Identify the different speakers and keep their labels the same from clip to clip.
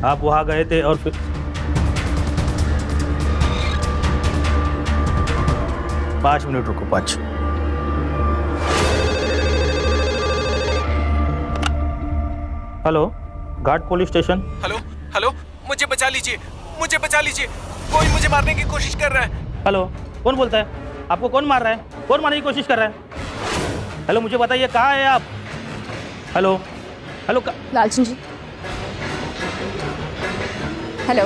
Speaker 1: आप वहाँ गए थे और फिर 5 मिनट रुको, 5। हेलो, घाट पुलिस स्टेशन।
Speaker 2: हेलो हेलो, मुझे बचा लीजिए, मुझे बचा लीजिए, कोई मुझे मारने की कोशिश कर रहा है।
Speaker 1: हेलो, कौन बोलता है? आपको कौन मार रहा है? कौन मारने की कोशिश कर रहा है? हेलो, मुझे बताइए कहाँ है आप? Hello hello.
Speaker 3: Lalchand ji, hello.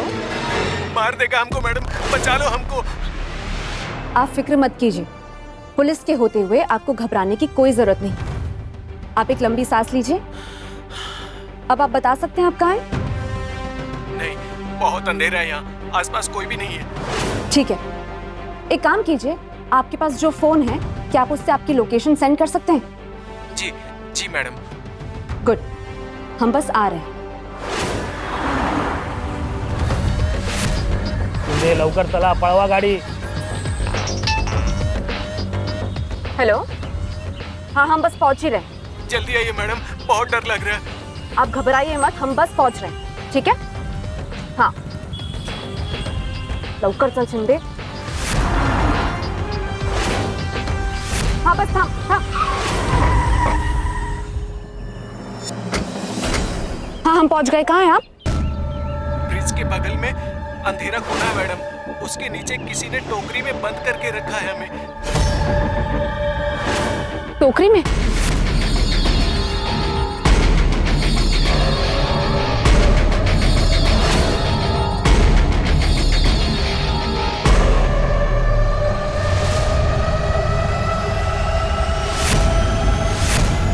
Speaker 2: मार देगा हमको मैडम, बचा लो हमको।
Speaker 3: आप फिक्र मत कीजिए, पुलिस के होते हुए आपको घबराने की कोई जरूरत नहीं। आप एक लंबी सांस लीजिए। अब आप बता सकते हैं आप कहाँ हैं?
Speaker 2: नहीं, बहुत अंधेरा है यहाँ, आसपास कोई भी नहीं है।
Speaker 3: ठीक है, एक काम कीजिए, आपके पास जो फोन है क्या आप उससे आपकी लोकेशन सेंड कर सकते हैं?
Speaker 2: जी जी मैडम।
Speaker 3: गुड, हम बस आ रहे हैं।
Speaker 1: तुझे लवकर चला, पळवा गाडी।
Speaker 3: हेलो, हाँ हम बस पहुंच ही रहे हैं।
Speaker 2: जल्दी आइए मैडम, बहुत डर लग रहा है।
Speaker 3: आप घबराइए मत, हम बस पहुंच रहे हैं, ठीक है? हाँ, लवकर चल शिंदे। हाँ बस थाम थाम। हाँ हम पहुंच गए। कहाँ हैं आप?
Speaker 2: ब्रिज के बगल में अंधेरा कोना है मैडम, उसके नीचे किसी ने टोकरी में बंद करके रखा है हमें।
Speaker 3: टोकरी में?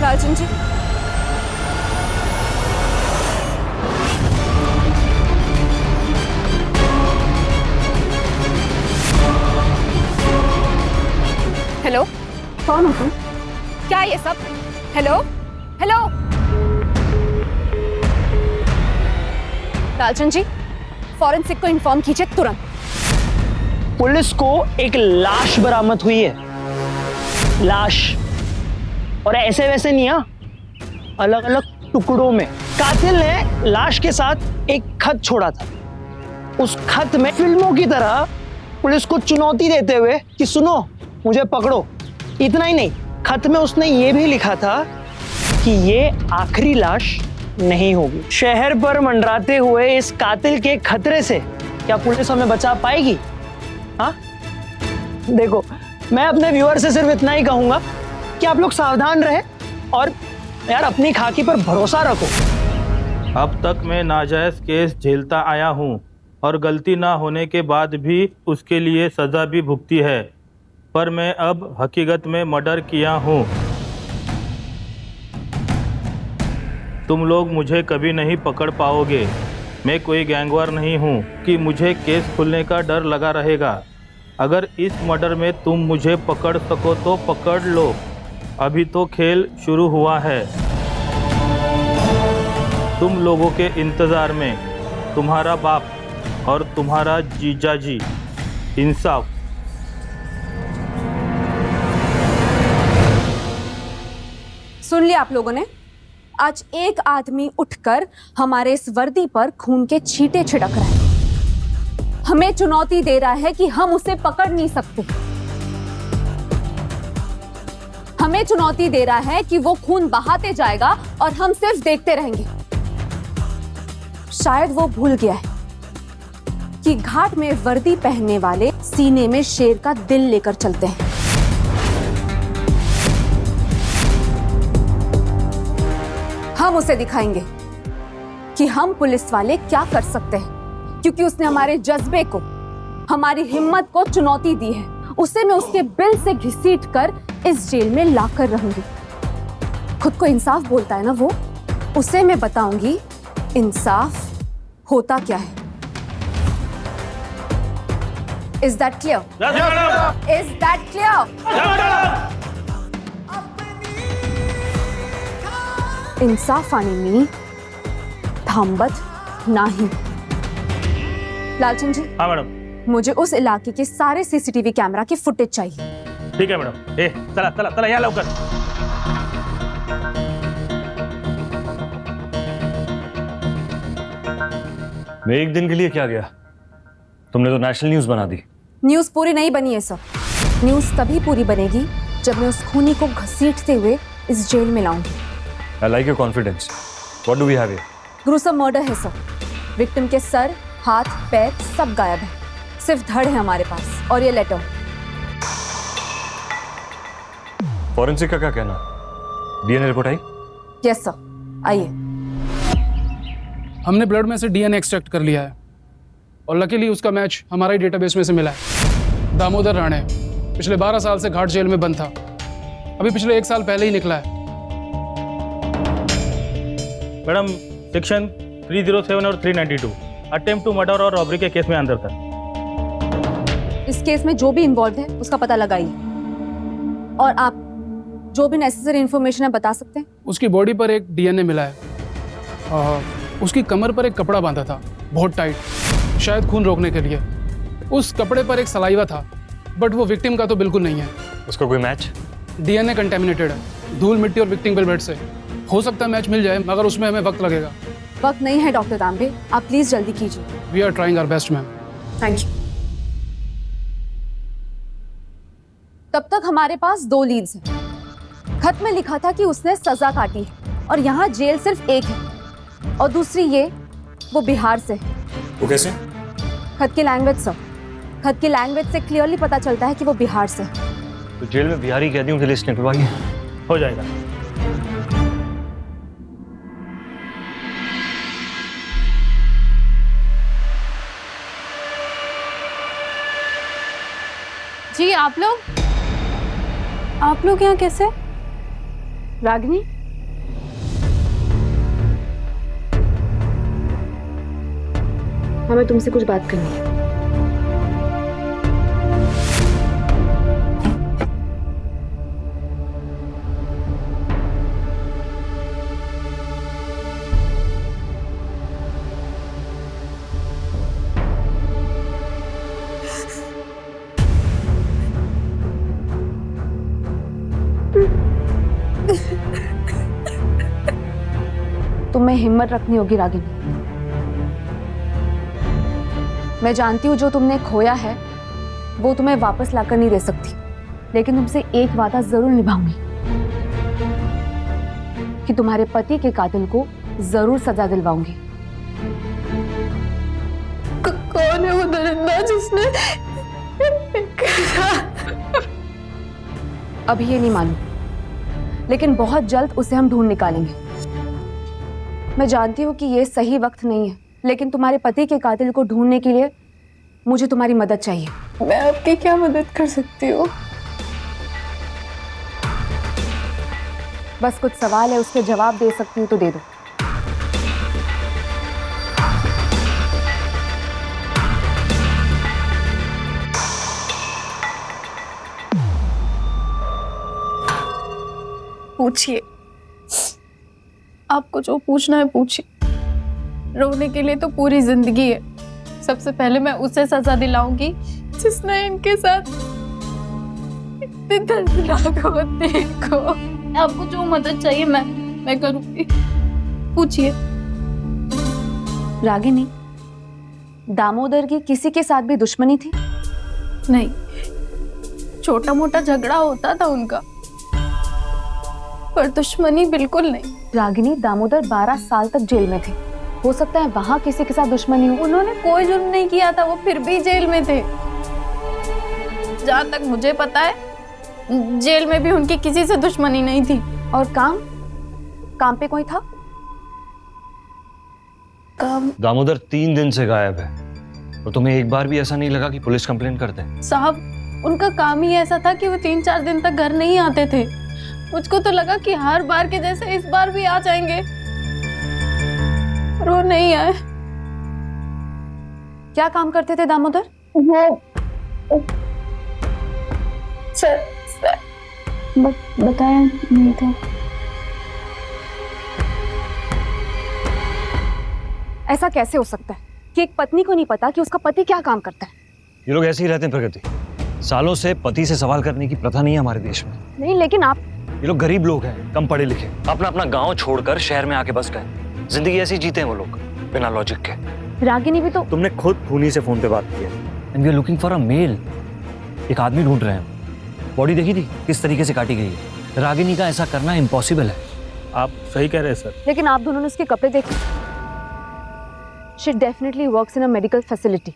Speaker 3: लालचंद जी, हेलो, कौन हो तुम? क्या ये सब? Hello hello. Lalchand ji, forensic को इन्फॉर्म कीजिए तुरंत।
Speaker 4: पुलिस को एक लाश बरामद हुई है, लाश, और ऐसे वैसे नहीं, अलग अलग टुकड़ों में। कातिल ने लाश के साथ एक खत छोड़ा था। उस खत में फिल्मों की तरह पुलिस को चुनौती देते हुए कि सुनो मुझे पकड़ो। इतना ही नहीं, खत में उसने ये भी लिखा था कि ये आखिरी लाश नहीं होगी। शहर पर मंडराते हुए इस कातिल के खतरे से क्या पुलिस हमें बचा पाएगी? हाँ, देखो, मैं अपने व्यूअर से सिर्फ इतना ही कहूंगा कि आप लोग सावधान रहे और यार अपनी खाकी पर भरोसा रखो।
Speaker 1: अब तक मैं नाजायज केस झेलता आया हूँ और गलती ना होने के बाद भी उसके लिए सज़ा भी भुगती है, पर मैं अब हकीकत में मर्डर किया हूँ। तुम लोग मुझे कभी नहीं पकड़ पाओगे। मैं कोई गैंगवार नहीं हूँ कि मुझे केस खुलने का डर लगा रहेगा। अगर इस मर्डर में तुम मुझे पकड़ सको तो पकड़ लो, अभी तो खेल शुरू हुआ है। तुम लोगों के इंतज़ार में तुम्हारा बाप और तुम्हारा जीजा जी। इंसाफ।
Speaker 3: सुन लिया आप लोगों ने? आज एक आदमी उठकर हमारे इस वर्दी पर खून के छींटे छिड़क रहा है, हमें चुनौती दे रहा है कि हम उसे पकड़ नहीं सकते। हमें चुनौती दे रहा है कि वो खून बहाते जाएगा और हम सिर्फ देखते रहेंगे। शायद वो भूल गया है कि घाट में वर्दी पहनने वाले सीने में शेर का दिल लेकर चलते हैं। हम उसे दिखाएंगे कि हम पुलिस वाले क्या कर सकते हैं, क्योंकि उसने हमारे जज्बे को, हमारी हिम्मत को चुनौती दी है। उसे मैं उसके बिल से घसीट कर इस जेल में लाकर रहूंगी। खुद को इंसाफ बोलता है ना वो, उसे मैं बताऊंगी इंसाफ होता क्या है। Is that clear?
Speaker 1: Yes, madam.
Speaker 3: Is that clear?
Speaker 1: Yes, madam.
Speaker 3: इंसाफ आणि मी थांबत नाही। लालचंद जी,
Speaker 1: हाँ मैडम।
Speaker 3: मुझे उस इलाके के सारे सीसीटीवी कैमरा की फुटेज चाहिए।
Speaker 1: ठीक है मैडम। ए चला चला चला, या लवकर।
Speaker 5: मैं एक दिन के लिए क्या गया? तुमने तो नेशनल न्यूज़ बना दी।
Speaker 3: न्यूज़ पूरी नहीं बनी है सर। न्यूज़ तभी पूरी बनेगी जब मैं उस खूनी को घसीटते हुए इस जेल में लाऊंगी।
Speaker 5: I like your confidence. What do we have here?
Speaker 3: Gruesome murder है सर। विक्टिम के सर, हाथ, पैर सब गायब है। सिर्फ धड़ है हमारे पास और ये लेटर।
Speaker 5: फॉरेंसिक का क्या कहना? डीएनए रिपोर्ट आई?
Speaker 3: यस सर, आइए।
Speaker 6: हमने ब्लड में से डीएनए एक्सट्रैक्ट कर लिया है और लकीली उसका मैच हमारा ही डेटाबेस में से मिला है। दामोदर राणे पिछले 12 साल से घाट जेल में बंद था। अभी पिछले 1 साल पहले ही निकला है।
Speaker 1: मैडम, सेक्शन 307 और 392 अटेम्प्ट टू मर्डर और रॉबरी के केस में अंदर था।
Speaker 3: इस केस में जो भी इन्वॉल्व है उसका पता लगाइए और आप जो भी नेसेसरी इंफॉर्मेशन है बता सकते हैं।
Speaker 6: उसकी बॉडी पर एक डीएनए मिला है। उसकी कमर पर एक कपड़ा बांधा था, बहुत टाइट, शायद खून रोकने के लिए। उस कपड़े पर एक सलाइवा था, बट वो विक्टिम का तो बिल्कुल नहीं है।
Speaker 5: उसका कोई मैच?
Speaker 6: डीएनए कंटेमिनेटेड है, धूल मिट्टी और विक्टिम के ब्लड से। हो सकता है मैच मिल जाए, मगर उसमें हमें वक्त लगेगा।
Speaker 3: वक्त नहीं है डॉक्टर तांबे, आप प्लीज जल्दी कीजिए।
Speaker 6: We are trying our best ma'am.
Speaker 3: Thank you. तब तक हमारे पास 2 लीड्स हैं। खत में लिखा था कि उसने सजा काटी है और यहाँ जेल सिर्फ एक है, और दूसरी ये वो बिहार से है।
Speaker 5: वो कैसे?
Speaker 3: खत की लैंग्वेज सर, खत की लैंग्वेज से क्लियरली पता चलता है कि वो बिहार से है।
Speaker 5: तो जेल में बिहारी कैदियों की लिस्ट निकलवाइए।
Speaker 1: हो जाएगा।
Speaker 3: जी आप लोग यहाँ कैसे? रागिनी, हमें तुमसे कुछ बात करनी है। तुम्हें हिम्मत रखनी होगी रागिनी। मैं जानती हूँ जो तुमने खोया है वो तुम्हें वापस लाकर नहीं दे सकती, लेकिन तुमसे एक वादा जरूर निभाऊंगी कि तुम्हारे पति के कातिल को जरूर सजा दिलवाऊंगी।
Speaker 7: कौन है वो दरिंदा जिसने?
Speaker 3: अभी ये नहीं मालूम, लेकिन बहुत जल्द उसे हम ढूंढ निकालेंगे। मैं जानती हूँ कि ये सही वक्त नहीं है, लेकिन तुम्हारे पति के कातिल को ढूंढने के लिए मुझे तुम्हारी मदद चाहिए।
Speaker 7: मैं आपकी क्या मदद कर सकती हूँ?
Speaker 3: बस कुछ सवाल है, उसके जवाब दे सकती हूँ तो दे दो।
Speaker 7: पूछिए, आपको जो पूछना है पूछिए। रोने के लिए तो पूरी जिंदगी है। सबसे पहले मैं उसे सजा दिलाऊंगी जिसने इनके साथ इतनी दर्दनाक होती को। आपको जो मदद चाहिए मैं करूंगी। पूछिए।
Speaker 3: रागिनी, दामोदर की किसी के साथ भी दुश्मनी थी?
Speaker 7: नहीं, छोटा मोटा झगड़ा होता था उनका, पर दुश्मनी बिल्कुल नहीं।
Speaker 3: रागिनी, दामोदर 12 साल तक जेल में थे, हो सकता है वहां किसी के साथ दुश्मनी हो।
Speaker 7: उन्होंने कोई जुर्म नहीं किया था, वो फिर भी जेल में थे। जहाँ तक मुझे पता है जेल में भी उनकी किसी से दुश्मनी नहीं थी।
Speaker 3: और काम पे कोई था?
Speaker 7: काम?
Speaker 5: दामोदर 3 दिन से गायब है और तुम्हें एक बार भी ऐसा नहीं लगा कि पुलिस कंप्लेन करते हैं?
Speaker 7: साहब, उनका काम ही ऐसा था कि वो 3-4 दिन तक घर नहीं आते थे। मुझको तो लगा कि हर बार के जैसे इस बार भी आ जाएंगे, पर वो नहीं आए।
Speaker 3: क्या काम करते थे दामोदर?
Speaker 7: वो सर बताया नहीं था।
Speaker 3: ऐसा कैसे हो सकता है कि एक पत्नी को नहीं पता कि उसका पति क्या काम करता है?
Speaker 5: ये लोग ऐसे ही रहते हैं प्रगति। सालों से पति से सवाल करने की प्रथा नहीं है हमारे देश में।
Speaker 3: नहीं, लेकिन आप
Speaker 5: ये लोग गरीब लोग हैं, कम पढ़े लिखे, अपना अपना गांव छोड़कर शहर में आके बस गए। जिंदगी ऐसी जीते हैं वो लोग, बिना लॉजिक के।
Speaker 3: रागिनी भी तो।
Speaker 5: तुमने खुद खूनी से फोन पे बात की है। And we are looking for a male. एक आदमी ढूंढ रहे हैं। बॉडी देखी थी किस तरीके से काटी गई है। रागिनी का ऐसा करना इम्पॉसिबल है।
Speaker 1: आप सही कह रहे हैं सर।
Speaker 3: लेकिन आप दोनों ने उसके कपड़े देखे। She definitely works in a medical facility.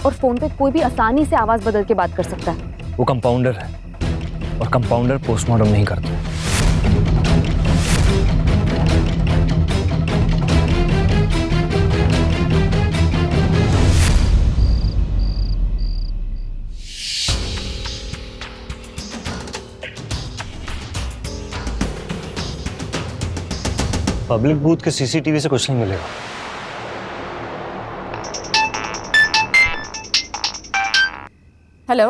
Speaker 3: और फोन पे कोई भी आसानी से आवाज बदल के बात कर सकता है।
Speaker 5: वो कंपाउंडर है और कंपाउंडर पोस्टमार्टम नहीं करते। पब्लिक बूथ के सीसीटीवी से कुछ नहीं मिलेगा।
Speaker 3: हेलो,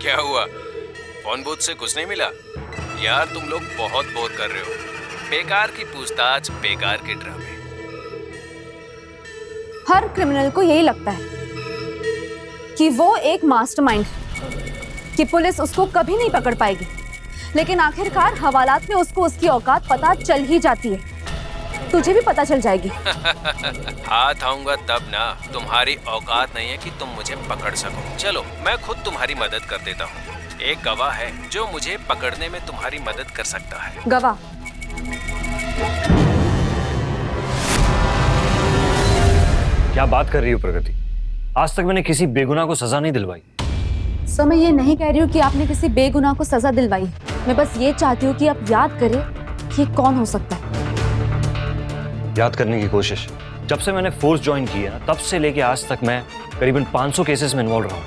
Speaker 2: क्या हुआ? फोन बूथ से कुछ नहीं मिला? यार तुम लोग बहुत बोर कर रहे हो। बेकार की पूछताछ, बेकार के ड्रामे।
Speaker 3: हर क्रिमिनल को यही लगता है कि वो एक मास्टरमाइंड है, कि पुलिस उसको कभी नहीं पकड़ पाएगी। लेकिन आखिरकार हवालात में उसको उसकी औकात पता चल ही जाती है। तुझे भी पता चल जाएगी।
Speaker 2: हाथ आऊंगा तब ना। तुम्हारी औकात नहीं है कि तुम मुझे पकड़ सको। चलो मैं खुद तुम्हारी मदद कर देता हूँ। एक गवाह है जो मुझे पकड़ने में तुम्हारी मदद कर सकता है।
Speaker 3: गवाह?
Speaker 5: क्या बात कर रही हो प्रगति? आज तक मैंने किसी बेगुनाह को सजा नहीं दिलवाई।
Speaker 3: सर, मैं ये नहीं कह रही हूँ कि आपने किसी बेगुनाह को सजा दिलवाई। मैं बस ये चाहती हूँ कि आप याद करें कि ये कौन हो सकता है।
Speaker 5: याद करने की कोशिश। जब से मैंने फोर्स ज्वाइन की है ना, तब से लेके आज तक मैं करीबन 500 केसेस में इन्वॉल्व रहा हूँ,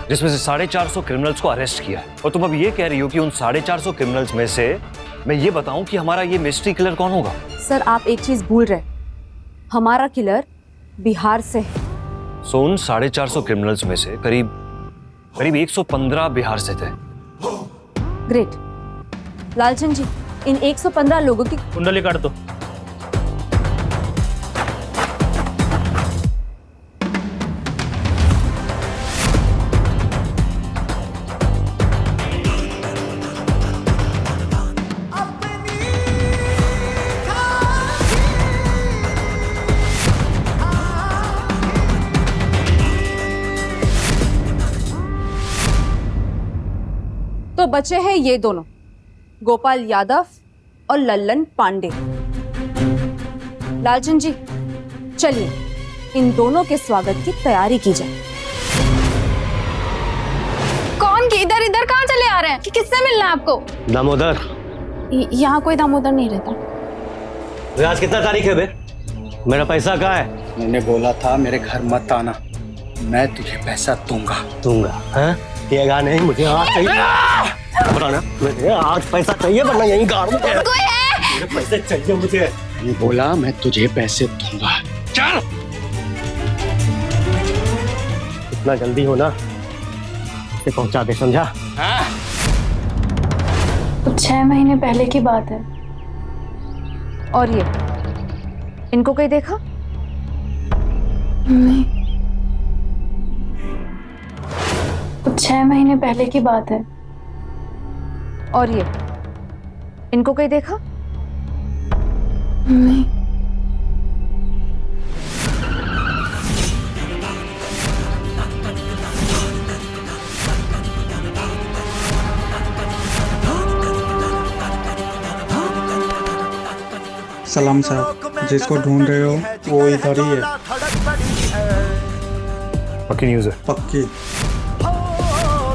Speaker 5: जिसमें से 450 क्रिमिनल्स को अरेस्ट किया है। और तुम अब ये कह रही हो कि उन 450 क्रिमिनल्स में से मैं ये बताऊं कि हमारा ये मिस्ट्री किलर कौन होगा?
Speaker 3: सर, आप एक चीज भूल रहे। हमारा किलर बिहार से है।
Speaker 5: सो उन 450 क्रिमिनल्स में से करीब 115 बिहार से थे।
Speaker 3: ग्रेट। लालचंद जी, इन 115 लोगों की
Speaker 1: कुंडली काट दो।
Speaker 3: तो बचे हैं ये दोनों, गोपाल यादव और लल्लन पांडे। लालचंद जी, चलिए इन दोनों के स्वागत की तैयारी की जाए।
Speaker 7: कौन? इधर इधर कहाँ चले आ रहे हैं? कि किससे मिलना है आपको?
Speaker 4: दामोदर।
Speaker 7: यहाँ कोई दामोदर नहीं रहता।
Speaker 4: आज कितना तारीख है बे? मेरा पैसा कहाँ है?
Speaker 8: मैंने बोला था मेरे घर मत आना, मैं तुझे पैसा दूंगा।
Speaker 4: हाँ? ये नहीं, मुझे आज चाहिए। मुझे आज पैसा चाहिए, वरना यहीं गाड़ दूंगा। मेरे पैसे चाहिए मुझे।
Speaker 8: मैंने बोला मैं तुझे पैसे दूंगा। चल।
Speaker 4: इतना जल्दी हो ना, इसे पहुंचा दे, समझा?
Speaker 7: तो 6 महीने पहले की बात है।
Speaker 3: और ये इनको कहीं देखा?
Speaker 7: नहीं, तो 6 महीने पहले की बात है।
Speaker 3: और ये इनको कहीं देखा?
Speaker 7: नहीं।
Speaker 8: सलाम साहब, जिसको ढूंढ रहे हो वो इधर ही है।
Speaker 5: पक्की न्यूज़ है?
Speaker 8: पक्की।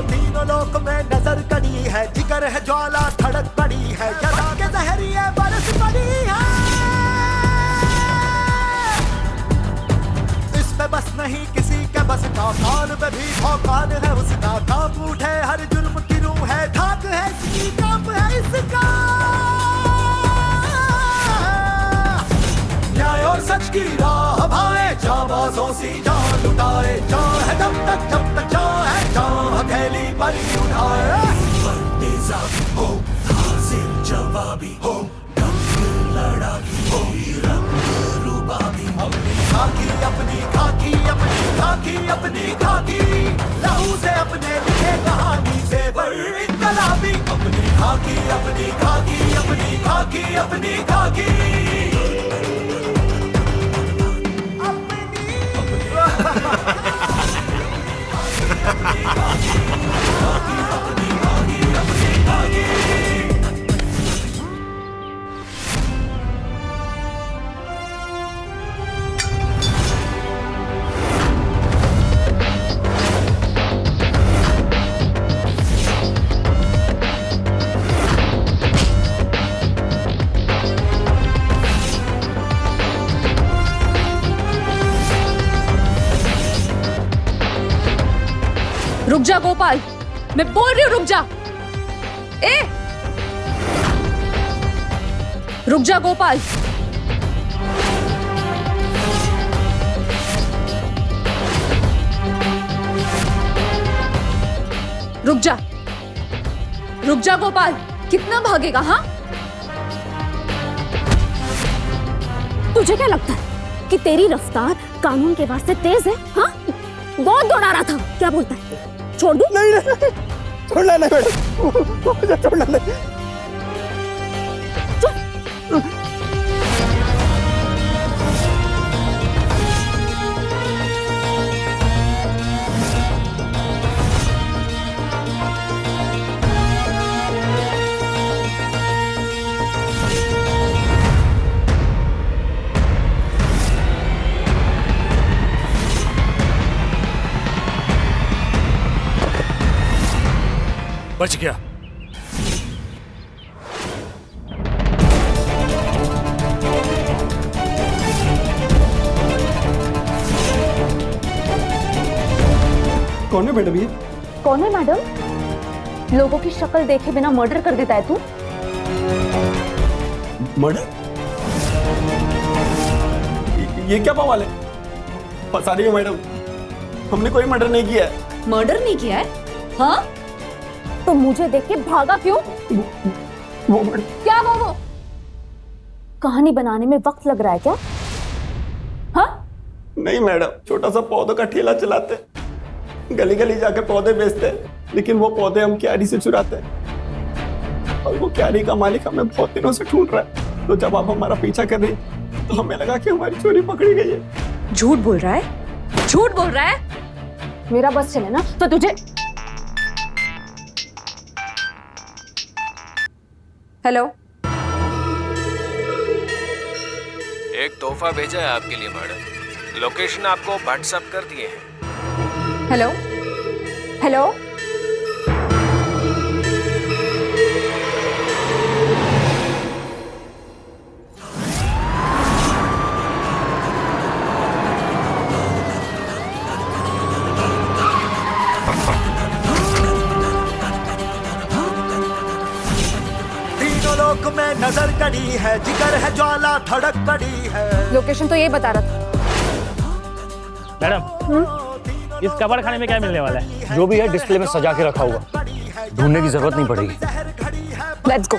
Speaker 9: तीनों लोक में नजर कड़ी है, जिगर है ज्वाला धड़क पड़ी है, जला के जहरी है बरस पड़ी है। इसमें बस नहीं किसी के बस का, कान में भी भौकाल है उसका, कांप उठे हर जुर्म की रूह है, धाक है इसकी, कांप है इसका। न्याय और सच की राह भाए, जाबाजों सी जान लुटाए, जान है जब तक जान है, जान हथेली पर उठाए। हो हाजिर जवाबी हो, दंग लड़ाकी हो, रंग रूबाबी, अपनी खाकी अपनी खाकी, अपनी खाकी अपनी खाकी, लहू से अपने लिखे कहानी से बड़ इनकलाबी, अपनी खाकी अपनी खाकी अपनी अपनी खाकी अपनी खाकी
Speaker 3: रुक जा गोपाल, मैं बोल रही हूँ रुक जा। रुक जा गोपाल। रुक जा, रुक जा गोपाल, कितना भागेगा? हाँ, तुझे क्या लगता है कि तेरी रफ्तार कानून के वास्ते तेज है? हाँ, बहुत दौड़ा रहा था। क्या बोलता है? छोड़ दूं?
Speaker 4: नहीं नहीं, छोड़ना नहीं मैडम, मुझे छोड़ना नहीं।
Speaker 5: बच गया।
Speaker 8: कौन है मैडम ये?
Speaker 3: कौन है मैडम? लोगों की शक्ल देखे बिना मर्डर कर देता है तू?
Speaker 8: मर्डर? ये क्या बवाल है? फंसा रही हो मैडम, हमने कोई मर्डर नहीं किया है।
Speaker 3: मर्डर नहीं किया है? हाँ, तो मुझे देख के भागा क्यों?
Speaker 8: वो मैडम,
Speaker 3: क्या वो? कहानी बनाने में वक्त लग रहा है क्या? हाँ?
Speaker 8: नहीं मैडम, छोटा सा पौधों का ठेला चलाते, गली गली जाके पौधे बेचते, लेकिन वो पौधे हम क्यारी से चुराते हैं और वो क्यारी का मालिक हमें बहुत दिनों से ढूंढ रहा है। तो जब आप हमारा पीछा कर रही तो हमें लगा कि हमारी चोरी पकड़ी गई है।
Speaker 3: झूठ बोल रहा है? झूठ बोल रहा है? मेरा बस चले ना तो तुझे। हेलो,
Speaker 2: एक तोहफा भेजा है आपके लिए मैडम, लोकेशन आपको व्हाट्सएप कर दिए हैं।
Speaker 3: हेलो, हेलो,
Speaker 9: लोक में नजर कड़ी है, जिगर है ज्वाला धड़क पड़ी है।
Speaker 3: लोकेशन तो ये बता रहा था।
Speaker 5: मैडम, इस कबाड़ खाने में क्या मिलने वाला है? जो भी है डिस्प्ले में सजा के रखा हुआ, ढूंढने की जरूरत नहीं पड़ेगी।
Speaker 3: Let's go.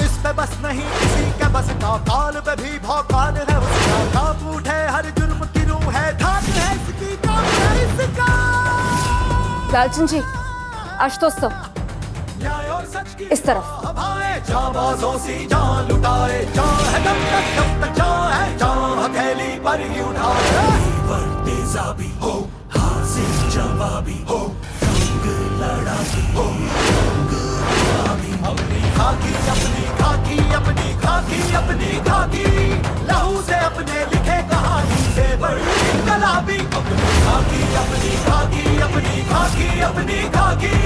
Speaker 9: इस पे बस नहीं किसी के बस का, काल पे भी भौकाल है उसका, कांप उठे हर जुर्म की रूह है, धाक है इसकी, काम है इसका।
Speaker 3: लालचंद जी, आज तो सब
Speaker 9: न्याय और सच की
Speaker 3: इस तरफ।
Speaker 9: हवाएं जाबाजों सी जान लुटाए, जान है जब तक जान है, जान हथेली पर ही उठाए। तेजाबी हो, हाजिर जवाबी हो, जंग लड़ाकी हो, जंग लड़ाकी। अपनी खाकी अपनी खाकी अपनी खाकी अपनी खाकी, लहू से अपने लिखे कहानी से बड़ी इंकलाबी। अपनी खाकी अपनी खाकी अपनी खाकी अपनी खाकी।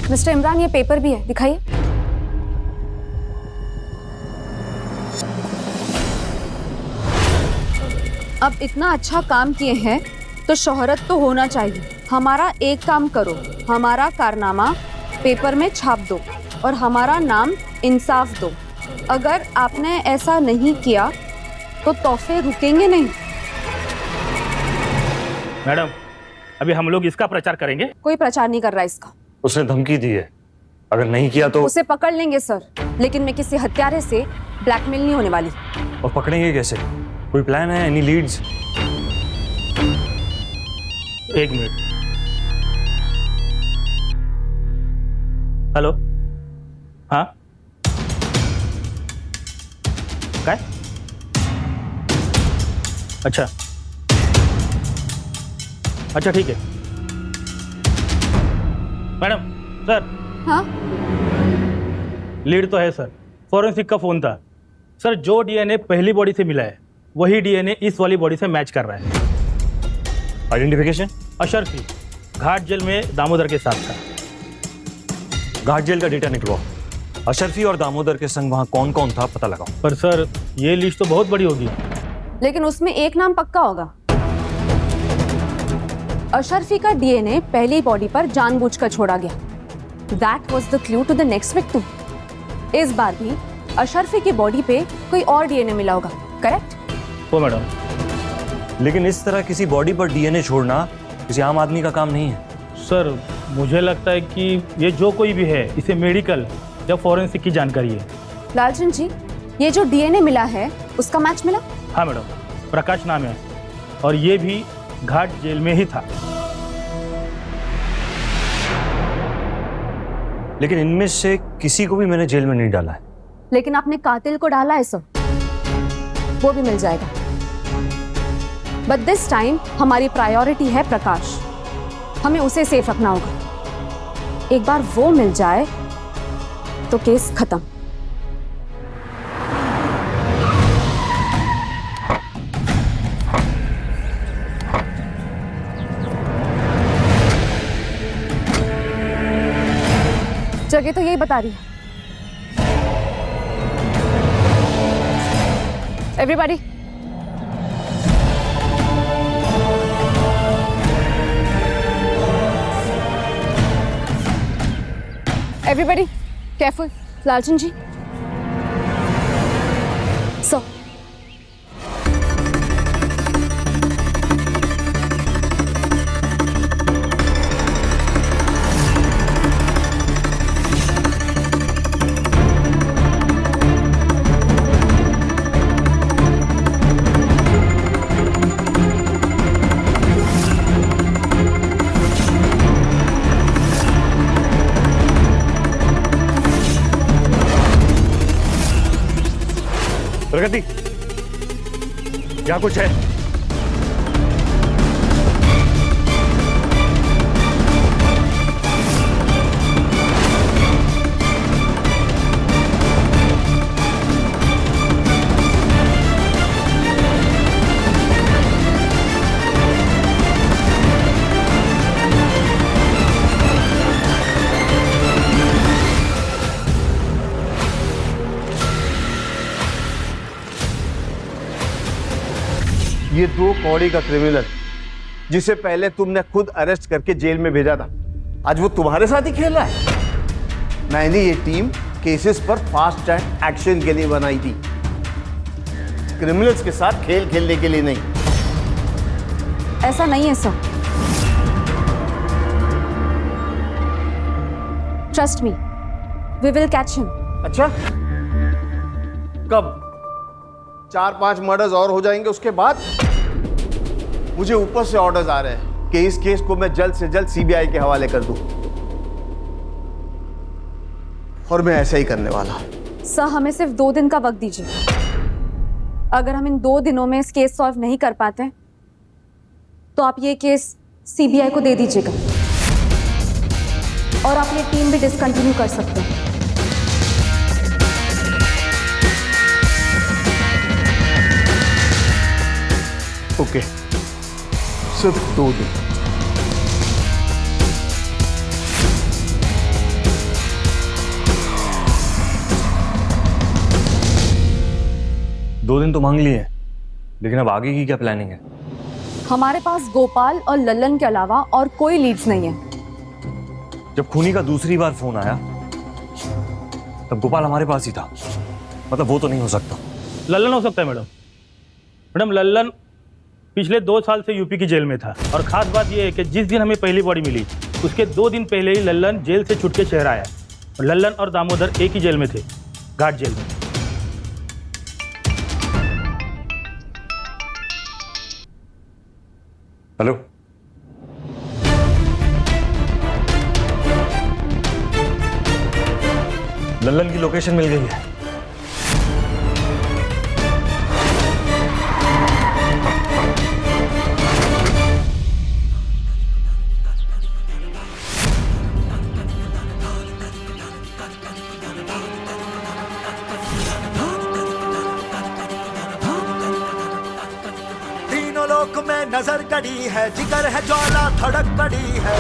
Speaker 3: मिस्टर इमरान, ये पेपर भी है, दिखाइए। अब इतना अच्छा काम किए हैं तो शोहरत तो होना चाहिए। हमारा एक काम करो, हमारा कारनामा पेपर में छाप दो और हमारा नाम इंसाफ दो। अगर आपने ऐसा नहीं किया तो तोहफे रुकेंगे नहीं।
Speaker 1: मैडम, अभी हम लोग इसका प्रचार करेंगे।
Speaker 3: कोई प्रचार नहीं कर रहा इसका।
Speaker 5: उसने धमकी दी है, अगर नहीं किया तो।
Speaker 3: उसे पकड़ लेंगे सर, लेकिन मैं किसी हत्यारे से ब्लैकमेल नहीं होने वाली।
Speaker 5: और पकड़ेंगे कैसे? कोई प्लान है? Any leads?
Speaker 1: एक मिनट। हेलो, हाँ काय? अच्छा अच्छा, ठीक है मैडम। सर,
Speaker 3: हाँ
Speaker 1: लीड तो है सर, फॉरेंसिक का फोन था सर। जो डीएनए पहली बॉडी से मिला है वही डीएनए इस वाली बॉडी से मैच कर रहा है।
Speaker 5: आइडेंटिफिकेशन?
Speaker 1: अशरफी, घाट जेल में दामोदर के साथ था।
Speaker 5: घाट जेल का डेटा निकलवाओ। अशरफी और दामोदर के संग वहां कौन कौन था पता लगाओ।
Speaker 1: पर सर ये लिस्ट तो बहुत बड़ी होगी।
Speaker 3: लेकिन उसमें एक नाम पक्का होगा। अशरफी का डीएनए पहली बॉडी पर जानबूझकर छोड़ा गया। That was the clue to the next victim. इस बार भी अशरफी की बॉडी पे कोई और डीएनए मिला होगा, करेक्ट?
Speaker 1: ओ मैडम,
Speaker 5: लेकिन इस तरह किसी बॉडी पर डीएनए छोड़ना किसी आम आदमी का काम नहीं है।
Speaker 1: सर मुझे लगता है कि ये जो कोई भी है इसे मेडिकल या फॉरेंसिक की जानकारी है।
Speaker 3: लालचंद जी, ये जो डीएनए मिला है उसका मैच मिला?
Speaker 1: हाँ मैडम, प्रकाश नाम है और ये भी घाट जेल में ही था।
Speaker 5: लेकिन इनमें से किसी को भी मैंने जेल में नहीं डाला है।
Speaker 3: लेकिन आपने कातिल को डाला है सर, वो भी मिल जाएगा। बट दिस टाइम हमारी प्रायोरिटी है प्रकाश। हमें उसे सेफ रखना होगा। एक बार वो मिल जाए तो केस खत्म। जगह तो यही बता रही है। Everybody, everybody careful. Lalchand ji, so
Speaker 5: Pragati, क्या कुछ है?
Speaker 10: ये 2 कौड़ी का क्रिमिनल जिसे पहले तुमने खुद अरेस्ट करके जेल में भेजा था, आज वो तुम्हारे साथ ही खेल रहा है। मैंने ये टीम केसेस पर फास्ट ट्रैक एक्शन के लिए बनाई थी, क्रिमिनल्स के साथ खेल खेलने के लिए नहीं।
Speaker 3: ऐसा नहीं है sir. Trust me, we will catch him.
Speaker 10: अच्छा, कब? 4-5 मर्डर्स और हो जाएंगे उसके बाद? मुझे ऊपर से ऑर्डर्स आ रहे हैं कि इस केस को मैं जल्द से जल्द सीबीआई के हवाले कर दूं, और मैं ऐसा ही करने वाला।
Speaker 3: सर, हमें सिर्फ 2 दिन का वक्त दीजिए। अगर हम इन 2 दिनों में इस केस सॉल्व नहीं कर पाते तो आप ये केस सीबीआई को दे दीजिएगा और आप ये टीम भी डिसकंटिन्यू कर सकते हैं।
Speaker 10: ओके, सिर्फ 2 दिन।
Speaker 5: दो दिन तो मांग लिए, लेकिन अब आगे की क्या प्लानिंग है?
Speaker 3: हमारे पास गोपाल और लल्लन के अलावा और कोई लीड्स नहीं है।
Speaker 5: जब खूनी का दूसरी बार फोन आया तब गोपाल हमारे पास ही था, मतलब वो तो नहीं हो सकता।
Speaker 1: लल्लन हो सकता है मैडम। मैडम लल्लन पिछले 2 साल से यूपी की जेल में था और ख़ास बात यह है कि जिस दिन हमें पहली बॉडी मिली उसके 2 दिन पहले ही लल्लन जेल से छूट के शहर आया। और लल्लन और दामोदर एक ही जेल में थे, घाट जेल में।
Speaker 5: हेलो, लल्लन की लोकेशन मिल गई है।
Speaker 9: तीनों लोक में नजर गड़ी है, जिगर है ज्वाला धड़क पड़ी है।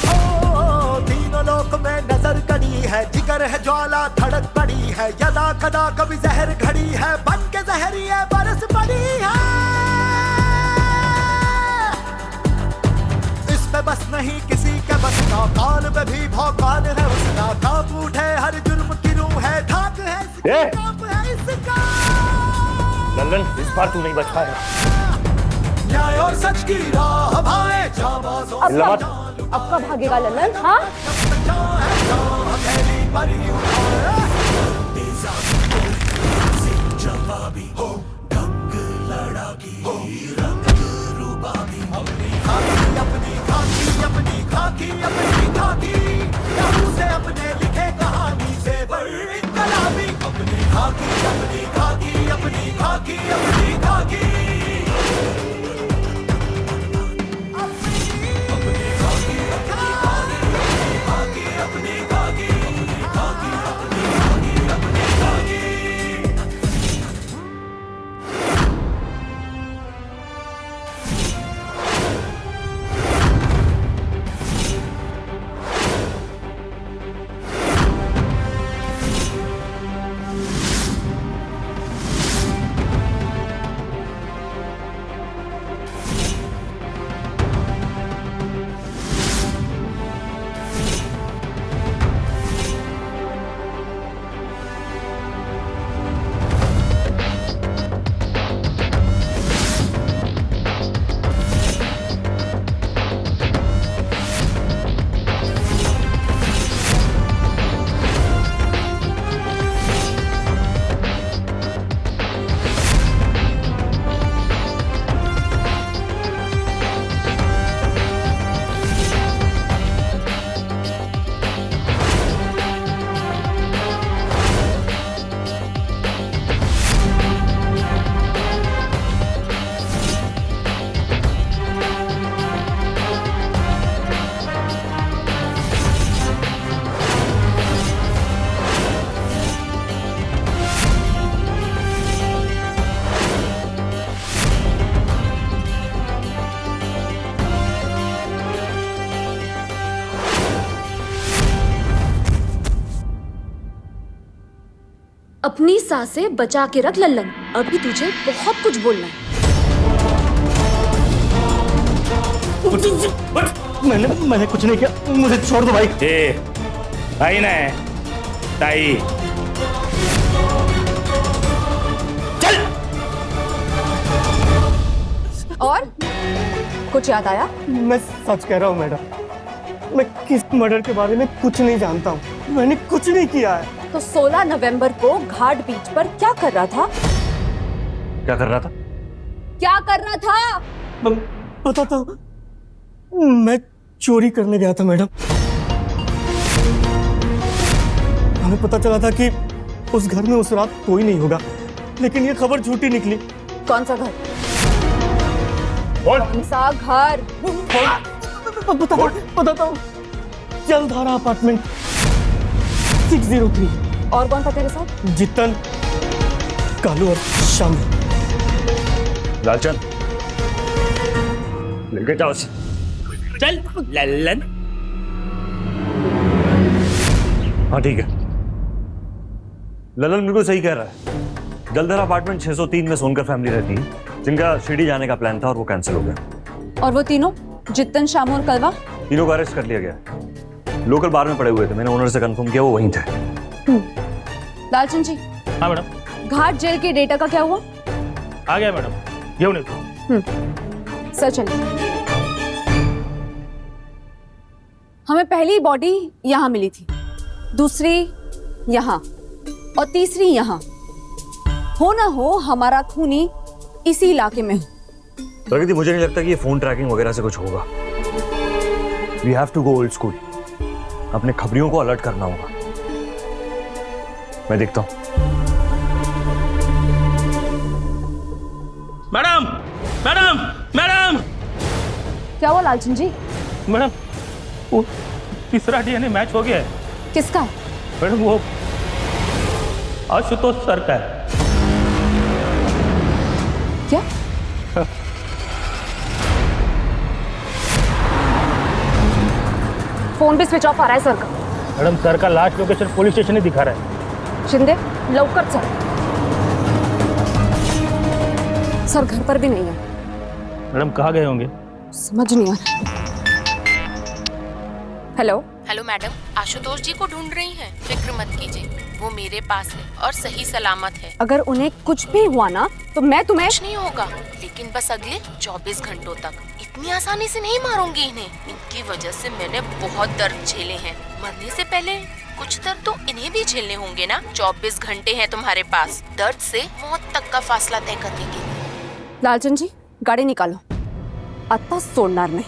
Speaker 9: ओ, तीनों लोक में नजर गड़ी है, जिगर है ज्वाला धड़क पड़ी है। यदा कदा कभी जहर घड़ी है, बन के जहरिए बरस पड़ी है। इस पे बस नहीं किसी के बस का, काल में भी भौकाल है उसका। कांप उठे हर जुर्म की रूह है, ढाक है इसका, कांप है इसका।
Speaker 5: लल्लन, इस बार तू नहीं बच पाएगा।
Speaker 9: न्याय और सच की राह भाए जाबाजों से
Speaker 5: लल्लन,
Speaker 3: अब कब भागेगा लल्लन? हाँ,
Speaker 9: जवाबी हो ढंग लड़ाकी रंग रूबाबी अपनी खाकी अपनी खाकी लहू से अपने लिखे कहानी से बड़ इनकलाबी। अपनी खाकी अपनी खाकी अपनी खाकी अपनी खाकी
Speaker 3: अपनी सांसें बचा के रख लल्लन, अभी तुझे बहुत कुछ बोलना है।
Speaker 8: मैंने कुछ नहीं किया, मुझे छोड़ दो भाई।
Speaker 1: भाई ने ताई चल।
Speaker 3: और कुछ याद आया?
Speaker 8: मैं सच कह रहा हूँ मैडम, मैं किस मर्डर के बारे में कुछ नहीं जानता हूँ। मैंने कुछ नहीं किया है।
Speaker 3: तो 16 नवंबर को घाट बीच पर क्या कर रहा था?
Speaker 5: क्या कर रहा था?
Speaker 3: क्या कर रहा था?
Speaker 8: बताता हूँ, मैं चोरी करने गया था मैडम। हमें पता चला था कि उस घर में उस रात कोई नहीं होगा, लेकिन ये खबर झूठी निकली।
Speaker 3: कौन सा घर? कौन सा घर?
Speaker 8: बताता हूँ, जलधारा अपार्टमेंट 603।
Speaker 3: और कौन था तेरे साथ?
Speaker 8: जितन, कालू और शामिल।
Speaker 5: लालचंद, लेके जाओ उसे।
Speaker 1: चल लल्लन।
Speaker 5: हाँ ठीक है, ललन बिल्कुल सही कह रहा है। जलधरा अपार्टमेंट 603 में सोनकर फैमिली रहती है, जिनका शिरडी जाने का प्लान था और वो कैंसिल हो गया।
Speaker 3: और वो तीनों, जितन, शामू और कलवा?
Speaker 5: तीनों को अरेस्ट कर लिया गया। लोकल बार में पड़े हुए थे, मैंने ओनर से कंफर्म किया, वो वहीं थे।
Speaker 1: लालचंद जी। हाँ मैडम।
Speaker 3: घाट जेल के डेटा का क्या हुआ?
Speaker 1: आ गया मैडम, घेऊन येतो।
Speaker 3: सर चलिए। हमें पहली बॉडी यहाँ मिली थी, दूसरी यहाँ और तीसरी यहाँ। हो ना हो हमारा खूनी इसी इलाके में हो।
Speaker 5: प्रगति, मुझे नहीं लगता कि ये फोन ट्रैकिंग वगैरह से कुछ होगा। We have to go old school. अपने खबरियों को अलर्ट करना होगा। मैं देखता हूँ।
Speaker 1: Madam, madam, madam.
Speaker 3: क्या हुआ लालचंद जी?
Speaker 1: मैडम, वो तीसरा डीएनए मैच हो गया है।
Speaker 3: किसका?
Speaker 1: मैडम वो आशुतोष सर का है।
Speaker 3: क्या? फोन भी स्विच ऑफ आ रहा है सर का।
Speaker 1: मैडम, सर का लास्ट लोकेशन पुलिस स्टेशन ही दिखा रहा है।
Speaker 3: शिंदे, लवकर चल। सर घर पर भी नहीं है।
Speaker 1: मैडम, कहाँ गए होंगे?
Speaker 3: समझ नहीं आ रहा। हेलो
Speaker 11: हेलो मैडम, आशुतोष जी को ढूंढ रही हैं। फिक्र मत कीजिए, वो मेरे पास है और सही सलामत है।
Speaker 3: अगर उन्हें कुछ भी हुआ ना तो मैं तुम्हें...
Speaker 11: कुछ नहीं होगा, लेकिन बस अगले 24 घंटों तक। इतनी आसानी से नहीं मारूंगी इन्हें। इनकी वजह से मैंने बहुत दर्द झेले हैं। मरने से पहले कुछ दर्द तो इन्हें भी झेलने होंगे ना। 24 घंटे हैं तुम्हारे पास दर्द से मौत तक का फासला तय करने के लिए।
Speaker 3: लालचंद जी, गाड़ी निकालो। आता सोडणार नहीं।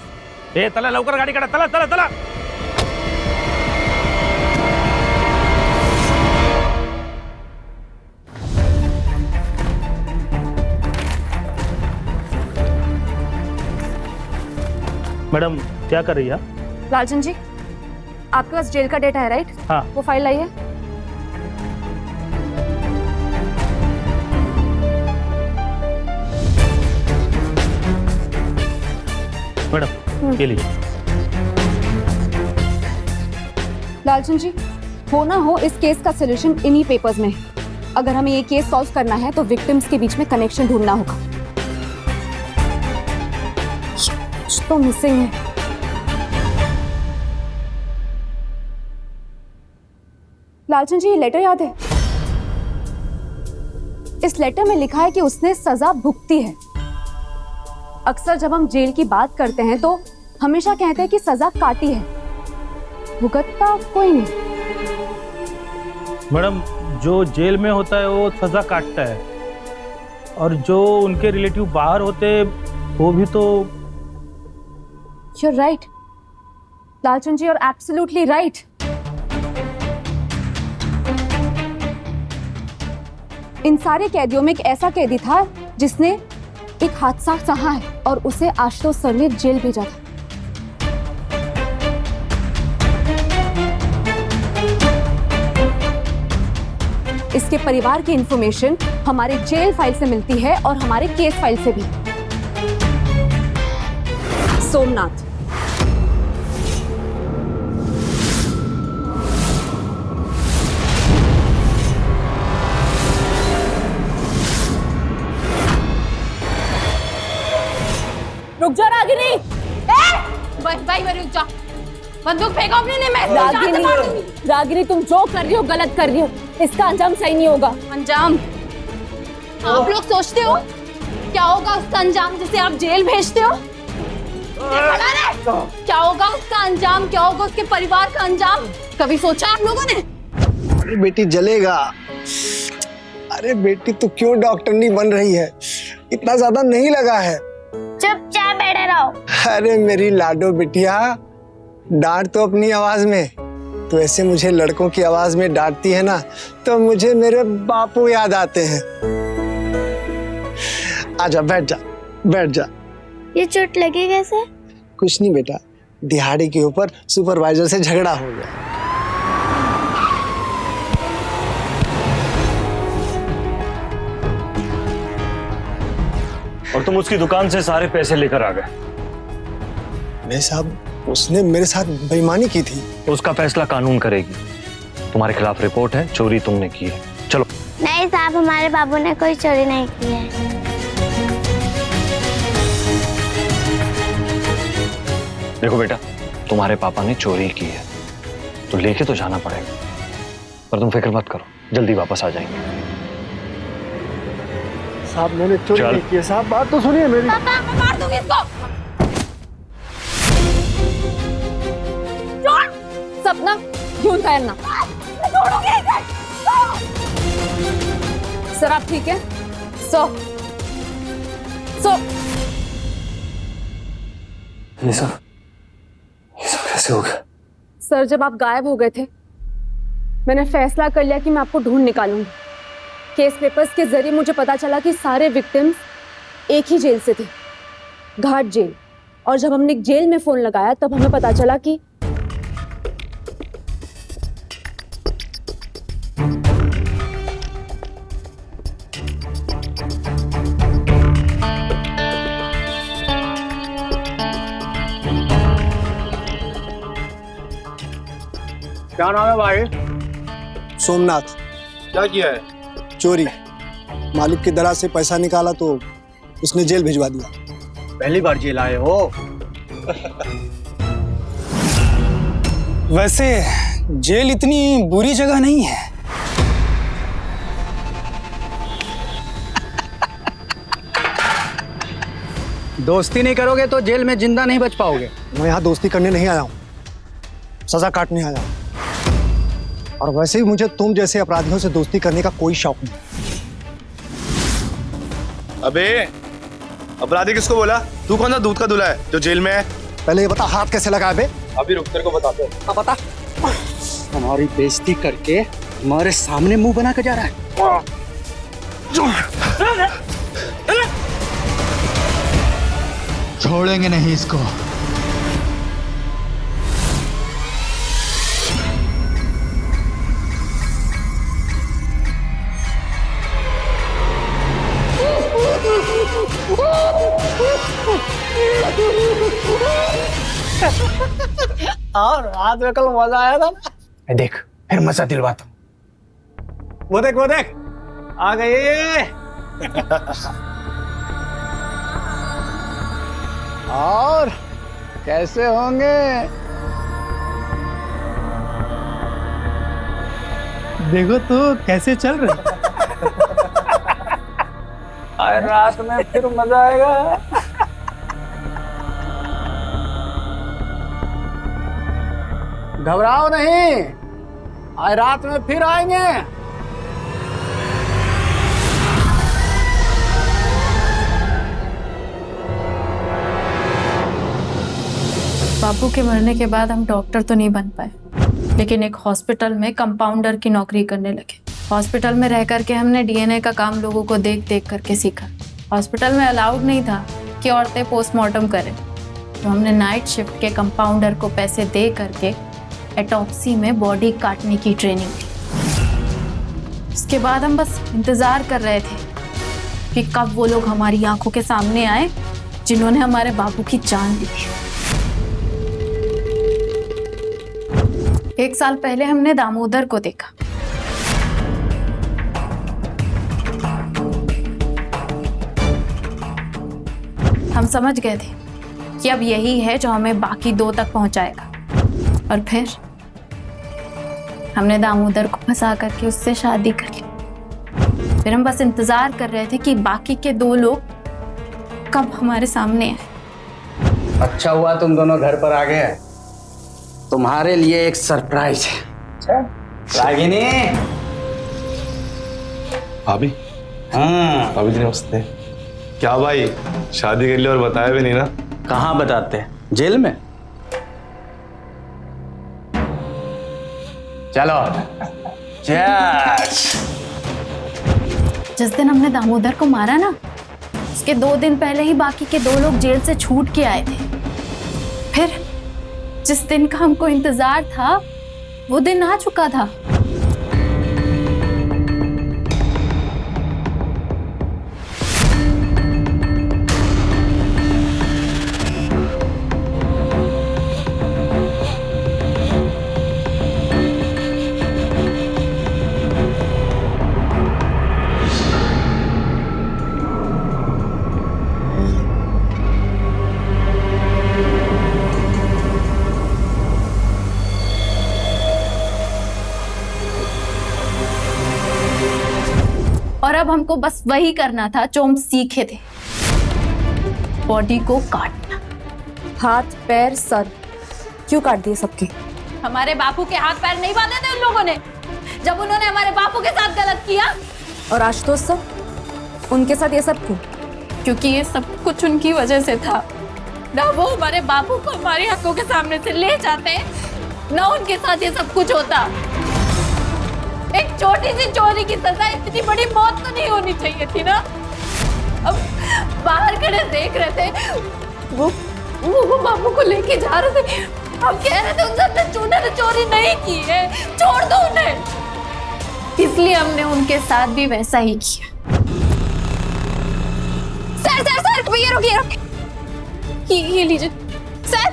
Speaker 1: ए चला लवकर गाडी काढा, चला चला चला। मैडम, क्या कर रही है?
Speaker 3: लालचंद जी, आपके पास जेल का डेटा है राइट?
Speaker 1: हाँ।
Speaker 3: वो फाइल लाइए।
Speaker 1: मैडम, ये लीजिए।
Speaker 3: लालचंद जी, हो ना हो इस केस का सॉल्यूशन इन्हीं पेपर्स में है। अगर हमें ये केस सॉल्व करना है तो विक्टिम्स के बीच में कनेक्शन ढूंढना होगा। कुछ तो मिसिंग है। लालचंद जी, ये लेटर याद है? इस लेटर में लिखा है कि उसने सजा भुगती है। अक्सर जब हम जेल की बात करते हैं तो हमेशा कहते हैं कि सजा काटी है, भुगतता कोई नहीं।
Speaker 1: मैडम, जो जेल में होता है वो सजा काटता है, और जो उनके रिलेटिव बाहर होते वो भी तो।
Speaker 3: You're right, Lalchand ji, you're absolutely right. इन सारे कैदियों में एक ऐसा कैदी था जिसने एक हादसा सहा है और उसे आशुतोष सर ने जेल भेजा था। इसके परिवार की इंफॉर्मेशन हमारे जेल फाइल से मिलती है और हमारे केस फाइल से भी। सोमनाथ, रुक जा रागिनी।
Speaker 7: भाई रुक जा, बंदूक फेंको अपने ने। मैं
Speaker 3: रागिनी, रागिनी, तुम जो कर रही हो गलत कर रही हो। इसका अंजाम सही नहीं होगा।
Speaker 7: अंजाम? आप लोग सोचते हो क्या होगा उसका अंजाम जिसे आप जेल भेजते हो? क्या होगा उसका अंजाम? क्या होगा उसके परिवार का अंजाम? कभी सोचा आप लोगों ने?
Speaker 12: अरे बेटी जलेगा। अरे बेटी तू क्यों डॉक्टरनी बन रही है? इतना ज्यादा नहीं लगा है।
Speaker 7: चुपचाप बैठे रहो।
Speaker 12: अरे मेरी लाडो बिटिया, डांट तो अपनी आवाज में। तो ऐसे मुझे लड़कों की आवाज में डांटती है ना तो मुझे मेरे बापू याद आते हैं। आजा, बैठ जा, बैठ जा।
Speaker 7: ये चोट लगी कैसे?
Speaker 12: कुछ नहीं बेटा, दिहाड़ी के ऊपर सुपरवाइजर से झगड़ा हो गया।
Speaker 5: और तुम उसकी दुकान से सारे पैसे लेकर आ गए।
Speaker 12: नहीं साहब, उसने मेरे साथ बेईमानी की थी।
Speaker 5: उसका फैसला कानून करेगी। तुम्हारे खिलाफ रिपोर्ट है, चोरी तुमने की है। चलो।
Speaker 7: नहीं
Speaker 13: नहीं साहब, हमारे बाबू ने कोई चोरी नहीं की है।
Speaker 5: देखो बेटा, तुम्हारे पापा ने चोरी की है तो लेके तो जाना पड़ेगा, पर तुम फिक्र मत करो, जल्दी वापस आ जाएंगे।
Speaker 12: साहब मैंने चोरी नहीं की है साहब, बात तो सुनिए मेरी।
Speaker 3: पापा मैं मार दूंगी इसको। छोड़ सपना, यूं तैरना। मैं छोड़ूंगी इसे। सर आप ठीक है? सो
Speaker 5: ये सब कैसे हो गया?
Speaker 3: सर जब आप गायब हो गए थे मैंने फैसला कर लिया कि मैं आपको ढूंढ निकालूंगी। केस पेपर्स के जरिए मुझे पता चला कि सारे विक्टिम्स एक ही जेल से थे, घाट जेल। और जब हमने जेल में फोन लगाया तब हमें पता चला कि
Speaker 12: क्या नाम है भाई? सोमनाथ।
Speaker 8: क्या किया है?
Speaker 12: चोरी। मालिक की दराज से पैसा निकाला तो उसने जेल भिजवा दिया।
Speaker 4: पहली बार जेल आए हो?
Speaker 6: वैसे जेल इतनी बुरी जगह नहीं है।
Speaker 4: दोस्ती नहीं करोगे तो जेल में जिंदा नहीं बच पाओगे।
Speaker 12: मैं यहाँ दोस्ती करने नहीं आया हूँ, सजा काटने आया हूँ। और वैसे भी मुझे तुम जैसे अपराधियों से दोस्ती करने का कोई शौक नहीं।
Speaker 8: अबे अपराधी किसको बोला? तू कौन सा दूध का दूल्हा है जो जेल में है?
Speaker 12: पहले ये बता हाथ कैसे लगा बे?
Speaker 8: अभी रुक, तेरे को बताते हैं।
Speaker 12: अब बता।
Speaker 4: हमारी बेइज्जती करके हमारे सामने मुंह बना के जा रहा है।
Speaker 12: छोड़ेंगे नहीं इसको।
Speaker 4: और रात में कल मजा आया था ना। देख फिर मजा दिलवाता हूँ। वो देख आ गए। और कैसे होंगे?
Speaker 12: देखो तो कैसे चल रहे।
Speaker 4: आज रात में फिर मजा आएगा। घबराओ नहीं, आज रात में फिर आएंगे।
Speaker 7: बाबू के मरने के बाद हम डॉक्टर तो नहीं बन पाए, लेकिन एक हॉस्पिटल में कंपाउंडर की नौकरी करने लगे। हॉस्पिटल में रह करके हमने डीएनए का काम लोगों को देख देख करके सीखा। हॉस्पिटल में अलाउड नहीं था कि औरतें पोस्टमार्टम करें, तो हमने नाइट शिफ्ट के कंपाउंडर को पैसे दे करके एटॉप्सी में बॉडी काटने की ट्रेनिंग दी। उसके बाद हम बस इंतज़ार कर रहे थे कि कब वो लोग हमारी आंखों के सामने आए जिन्होंने हमारे बाबू की जान ली। 1 साल पहले हमने दामोदर को देखा। हम समझ गए थे कि अब यही है जो हमें बाकी 2 तक पहुंचाएगा। और फिर हमने दामोदर को फंसा करके उससे शादी कर ली। फिर हम बस इंतजार कर रहे थे कि बाकी के 2 लोग कब हमारे सामने आए।
Speaker 4: अच्छा हुआ तुम दोनों घर पर आ गए। तुम्हारे लिए एक सरप्राइज है। रागिनी।
Speaker 8: भाभी।
Speaker 4: हाँ
Speaker 8: भाभी जी नमस्ते। क्या भाई शादी कर ली और बताया भी नहीं ना?
Speaker 4: कहाँ बताते? जेल में। चलो चीयर्स।
Speaker 7: जिस दिन हमने दामोदर को मारा ना, उसके 2 दिन पहले ही बाकी के 2 लोग जेल से छूट के आए थे। फिर जिस दिन का हमको इंतजार था वो दिन आ चुका था। अब हमको बस वही करना था जो हम सीखे थे, बॉडी को काटना।
Speaker 3: हाथ पैर सर क्यों काट दिए सबके?
Speaker 7: हमारे बापू के हाथ पैर नहीं बांधे थे उन लोगों ने जब उन्होंने हमारे बापू के साथ गलत किया।
Speaker 3: और आशुतोष सर, उनके साथ ये सब क्यों?
Speaker 7: क्योंकि ये सब कुछ उनकी वजह से था ना। वो हमारे बापू को हमारी आंखों के सामने से ले जाते ना, उनके साथ ये सब कुछ होता। एक छोटी सी चोरी की सजा इतनी बड़ी मौत तो नहीं होनी चाहिए थी ना। अब बाहर खड़े देख रहे थे, वो बापू को लेके जा रहे थे, हम कह रहे थे उनसे चोरी नहीं की है, छोड़ दो उन्हें। इसलिए हमने उनके साथ भी वैसा ही किया। सर ये लीजिए सर,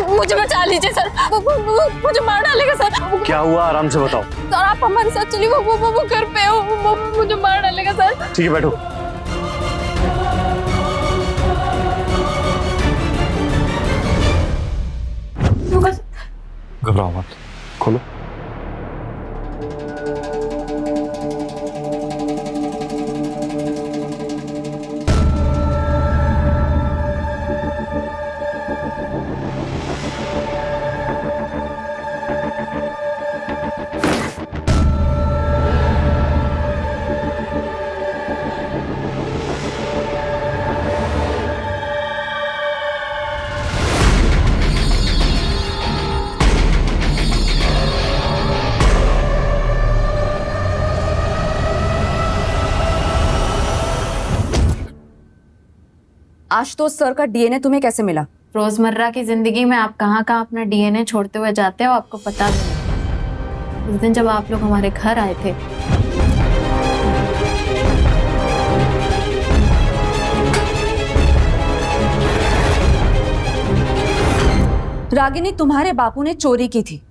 Speaker 7: मुझे बचा लीजिए सर, मुझे मार डालेगा सर।
Speaker 5: क्या हुआ, आराम से बताओ।
Speaker 7: सर आप हमारे साथ चलिए, वो घर पे हो, वो मुझे मार डालेगा सर।
Speaker 5: ठीक है, बैठो। घबराओ मत, खोलो।
Speaker 3: आशुतोष सर का डीएनए तुम्हें कैसे मिला?
Speaker 7: रोजमर्रा की जिंदगी में आप कहाँ कहाँ अपना डीएनए छोड़ते हुए जाते हो, आपको पता भी नहीं। उस दिन जब आप लोग हमारे घर आए थे,
Speaker 3: रागिनी, तुम्हारे बापू ने चोरी की थी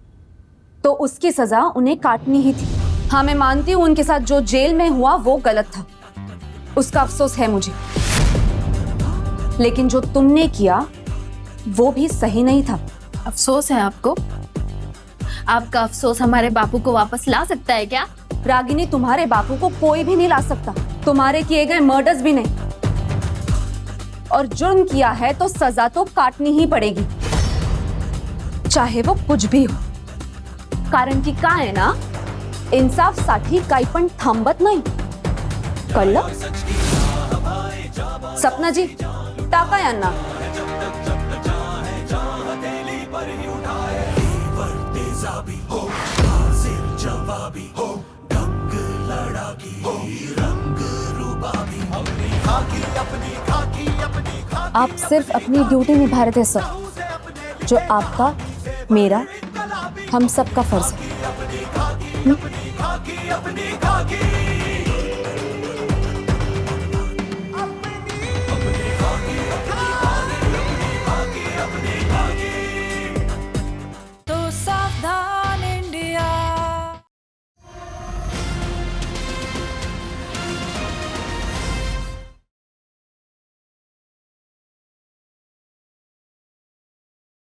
Speaker 3: तो उसकी सजा उन्हें काटनी ही थी। हाँ, मैं मानती हूँ उनके साथ जो जेल में हुआ वो गलत था, उसका अफसोस है मुझे, लेकिन जो तुमने किया वो भी सही नहीं था।
Speaker 7: अफसोस है आपको? आपका अफसोस हमारे बापू को वापस ला सकता है क्या?
Speaker 3: रागिनी, तुम्हारे बापू को कोई भी नहीं ला सकता, तुम्हारे किए गए मर्डर्स भी नहीं। और जुर्म किया है तो सजा तो काटनी ही पड़ेगी, चाहे वो कुछ भी हो। कारण की का है ना, इंसाफ साठी काही पण थांबत नाही, कळलं? सपना जी, टाका यांना। आप सिर्फ अपनी ड्यूटी निभा रहे थे सर, जो आपका, मेरा, हम सबका फर्ज है।